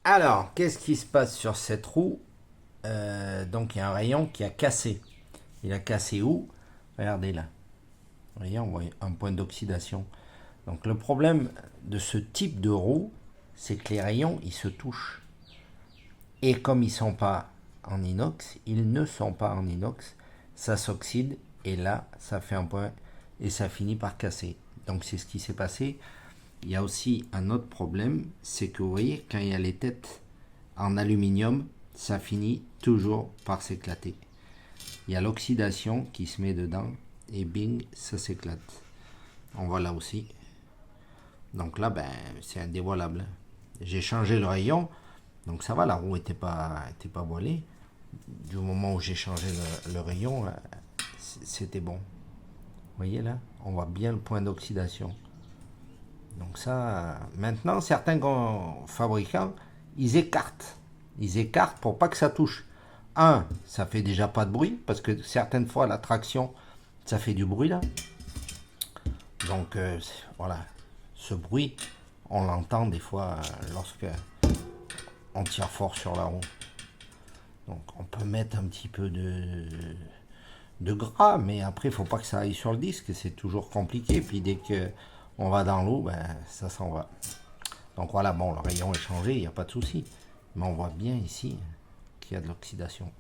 Alors, qu'est-ce qui se passe sur cette roue? Donc, il y a un rayon qui a cassé. Il a cassé où? Regardez là. Vous voyez, on voit un point d'oxydation. Donc, le problème de ce type de roue, c'est que les rayons, ils se touchent. Et comme ils ne sont pas en inox, ils ne sont pas en inox, ça s'oxyde et là, ça fait un point et ça finit par casser. Donc, c'est ce qui s'est passé. Il y a aussi un autre problème, c'est que vous voyez, quand il y a les têtes en aluminium, ça finit toujours par s'éclater. Il y a l'oxydation qui se met dedans et bing, ça s'éclate. On voit là aussi. Donc là, ben, c'est indévoilable. J'ai changé le rayon, donc ça va, la roue était pas voilée. Du moment où j'ai changé le rayon, c'était bon. Vous voyez là, on voit bien le point d'oxydation. Donc ça, maintenant, certains fabricants, ils écartent. Ils écartent pour pas que ça touche. Un, ça fait déjà pas de bruit, parce que certaines fois, la traction, ça fait du bruit là. Donc voilà, ce bruit, on l'entend des fois lorsque on tire fort sur la roue. Donc on peut mettre un petit peu de gras, mais après, il faut pas que ça aille sur le disque, c'est toujours compliqué. Puis dès que on va dans l'eau, ben, ça s'en va. Donc voilà, bon, le rayon est changé, il n'y a pas de souci. Mais on voit bien ici qu'il y a de l'oxydation.